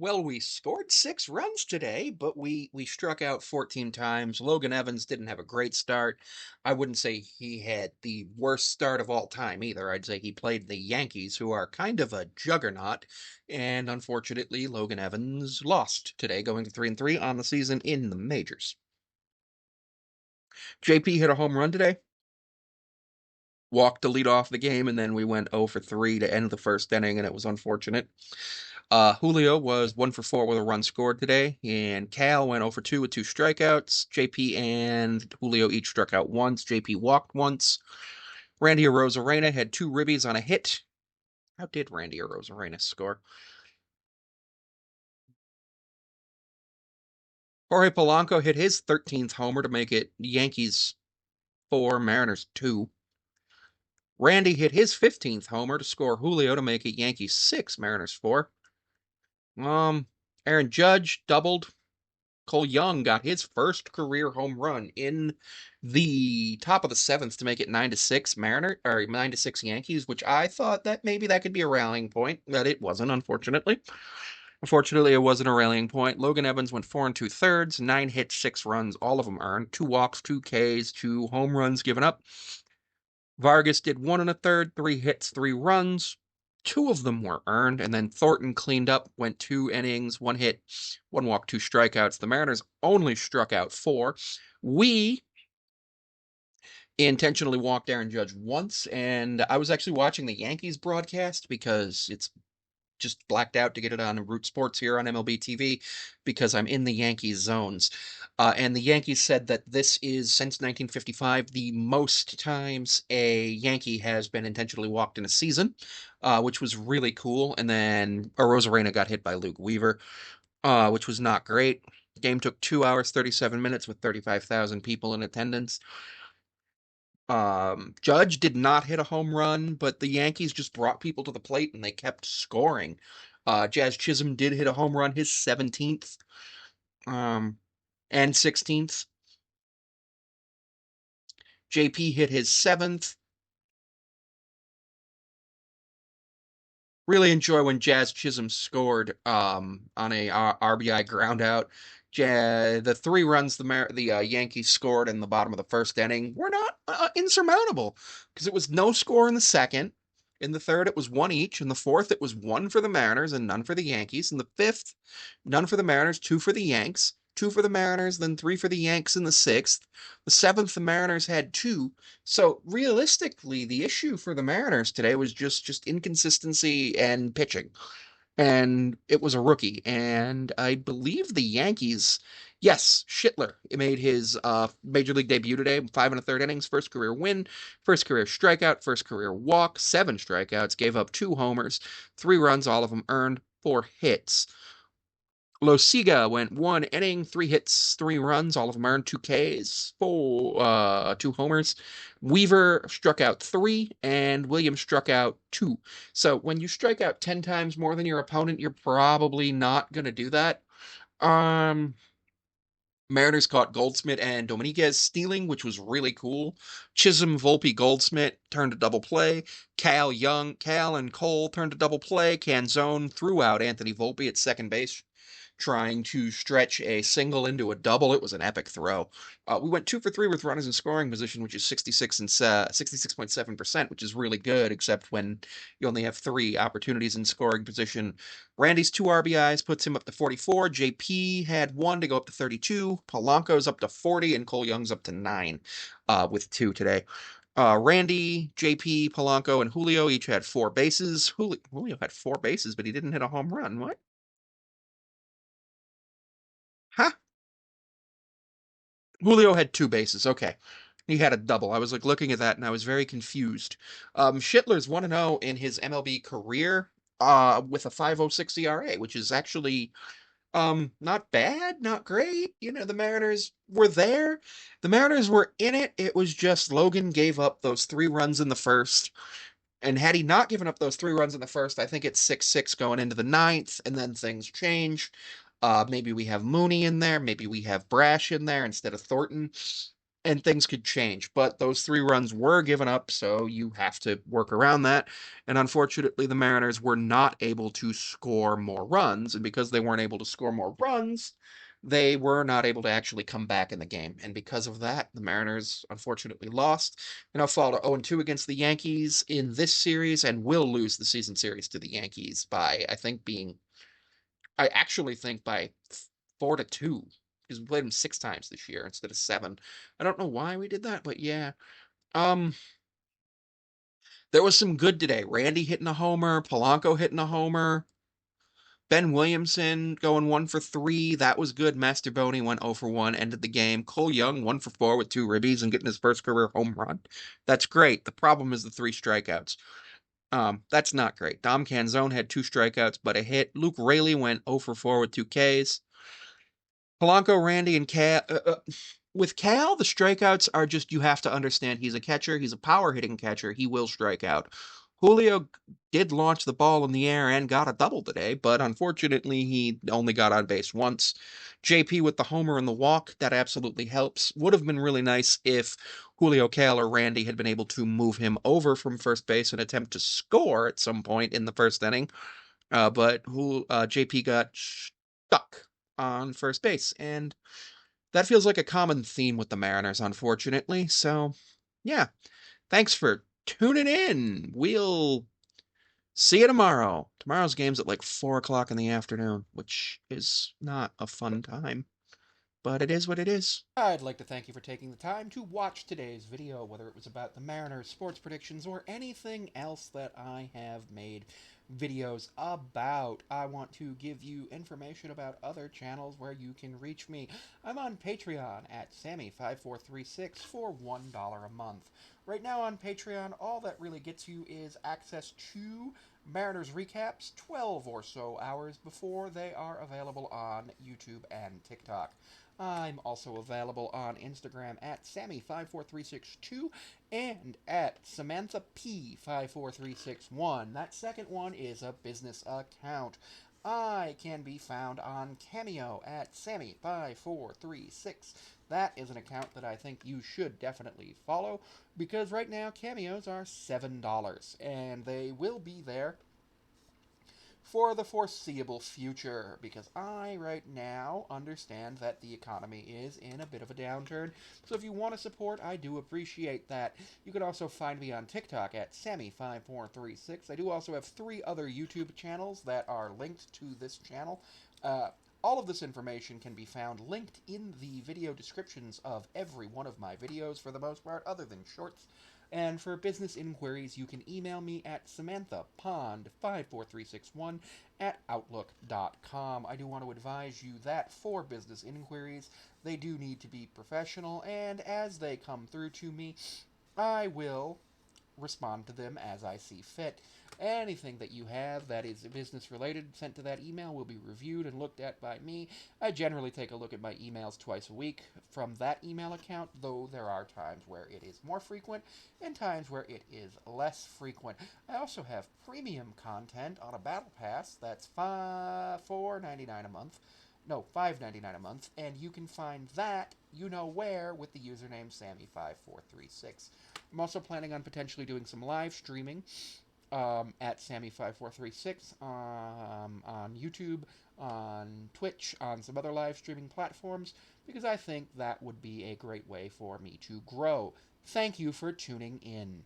Well, we scored 6 runs today, but we struck out 14 times. Logan Evans didn't have a great start. I wouldn't say he had the worst start of all time either. I'd say he played the Yankees, who are kind of a juggernaut, and unfortunately, Logan Evans lost today, going to 3-3 on the season in the majors. JP hit a home run today, walked to lead off the game, and then we went 0 for 3 to end the first inning, and it was unfortunate. Julio was 1 for 4 with a run scored today, and Cal went 0 for 2 with two strikeouts. JP and Julio each struck out once. JP walked once. Randy Arozarena had two ribbies on a hit. How did Randy Arozarena score? Jorge Polanco hit his 13th homer to make it Yankees 4, Mariners 2. Randy hit his 15th homer to score Julio to make it Yankees 6, Mariners 4. Um, Aaron Judge doubled. Cole Young got his first career home run in the top of the seventh to make it 9-6 Mariner or 9-6 Yankees, which I thought that maybe that could be a rallying point, but it wasn't, unfortunately. Unfortunately, it wasn't a rallying point. Logan Evans went 4 and 2/3, 9 hits, 6 runs, all of them earned, 2 walks, 2 Ks, 2 home runs given up. Vargas did 1 1/3, 3 hits, 3 runs. Two of them were earned, and then Thornton cleaned up, went 2 innings, 1 hit, 1 walk, 2 strikeouts. The Mariners only struck out 4. We intentionally walked Aaron Judge once, and I was actually watching the Yankees broadcast because it's just blacked out to get it on Root Sports here on MLB TV because I'm in the Yankees zones. And the Yankees said that this is, since 1955, the most times a Yankee has been intentionally walked in a season, which was really cool. And then Arozarena got hit by Luke Weaver, which was not great. Game took 2 hours, 37 minutes with 35,000 people in attendance. Judge did not hit a home run, but the Yankees just brought people to the plate and they kept scoring. Jazz Chisholm did hit a home run, his 17th, um, and 16th. JP hit his 7th. Really enjoy when Jazz Chisholm scored on a RBI ground out. The 3 runs the Yankees scored in the bottom of the first inning were not insurmountable because it was no score in the second. In the third, it was one each. In the fourth, it was one for the Mariners and none for the Yankees. In the fifth, none for the Mariners, two for the Yanks, two for the Mariners, then three for the Yanks in the sixth. The seventh, the Mariners had two. So realistically, the issue for the Mariners today was just inconsistency and pitching. And it was a rookie. And I believe the Yankees, yes, Schittler made his major league debut today, 5 1/3 innings, first career win, first career strikeout, first career walk, 7 strikeouts, gave up 2 homers, 3 runs, all of them earned, 4 hits. Losiga went 1 inning, 3 hits, 3 runs, all of them earned, 2 Ks, 2 homers. Weaver struck out 3, and Williams struck out 2. So when you strike out 10 times more than your opponent, you're probably not going to do that. Um, Mariners caught Goldschmidt and Dominguez stealing, which was really cool. Chisholm, Volpe, Goldschmidt turned a double play. Cal and Cole turned a double play. Canzone threw out Anthony Volpe at second base, trying to stretch a single into a double. It was an epic throw. We went 2 for 3 with runners in scoring position, which is 66.7%, which is really good, except when you only have 3 opportunities in scoring position. Randy's 2 RBIs puts him up to 44. JP had 1 to go up to 32. Polanco's up to 40, and Cole Young's up to 9 with 2 today. Randy, JP, Polanco, and Julio each had 4 bases. Julio had 4 bases, but he didn't hit a home run. What? Huh? Julio had 2 bases. Okay. He had a double. I was like looking at that and I was very confused. Schittler's 1-0 in his MLB career with a 5.06 ERA, which is actually not bad, not great. You know, the Mariners were there. The Mariners were in it. It was just Logan gave up those 3 runs in the first. And had he not given up those 3 runs in the first, I think it's 6-6 going into the ninth, and then things change. Maybe we have Mooney in there. Maybe we have Brash in there instead of Thornton. and things could change. But those 3 runs were given up, so you have to work around that. And unfortunately, the Mariners were not able to score more runs. And because they weren't able to score more runs, they were not able to actually come back in the game. And because of that, the Mariners unfortunately lost and now fall to 0-2 against the Yankees in this series and will lose the season series to the Yankees by, I actually think by 4-2 because we played them 6 times this year instead of 7. I don't know why we did that, but yeah. Um, there was some good today. Randy hitting a homer, Polanco hitting a homer, Ben Williamson going 1 for 3. That was good. Master Boney went 0 for 1, ended the game. Cole Young 1 for 4 with 2 ribbies and getting his first career home run. That's great. The problem is the 3 strikeouts. That's not great. Dom Canzone had 2 strikeouts but a hit. Luke Raley went 0 for 4 with 2 Ks. Polanco, Randy, and Cal. With Cal, the strikeouts are just you have to understand he's a catcher. He's a power hitting catcher. He will strike out. Julio did launch the ball in the air and got a double today, but unfortunately he only got on base once. JP with the homer and the walk, that absolutely helps. Would have been really nice if Julio, Cal, or Randy had been able to move him over from first base and attempt to score at some point in the first inning. But JP got stuck on first base, and that feels like a common theme with the Mariners, unfortunately. So, yeah, thanks for tuning in. We'll see you tomorrow. Tomorrow's game's at like 4 o'clock in the afternoon, which is not a fun time, but it is what it is. I'd like to thank you for taking the time to watch today's video, whether it was about the Mariners, sports predictions, or anything else that I have made videos about. I want to give you information about other channels where you can reach me. I'm on Patreon at Sammy5436 for $1 a month. Right now on Patreon, all that really gets you is access to Mariners recaps 12 or so hours before they are available on YouTube and TikTok. I'm also available on Instagram at Sammy54362 and at Samantha P54361. That second one is a business account. I can be found on Cameo at Sammy5436. That is an account that I think you should definitely follow because right now cameos are $7 and they will be there for the foreseeable future because I, right now, understand that the economy is in a bit of a downturn. So if you want to support, I do appreciate that. You can also find me on TikTok at Sammy5436. I do also have 3 other YouTube channels that are linked to this channel. All of this information can be found linked in the video descriptions of every one of my videos for the most part, other than shorts. And for business inquiries, you can email me at samanthapond54361 at outlook.com. I do want to advise you that for business inquiries, they do need to be professional, and as they come through to me, I will respond to them as I see fit. Anything that you have that is business related sent to that email will be reviewed and looked at by me. I generally take a look at my emails twice a week from that email account, though there are times where it is more frequent and times where it is less frequent. I also have premium content on a battle pass that's $4.99 a month. No, $5.99 a month, and you can find that you know where with the username Sammy5436. I'm also planning on potentially doing some live streaming at Sammy5436 on YouTube, on Twitch, on some other live streaming platforms, because I think that would be a great way for me to grow. Thank you for tuning in.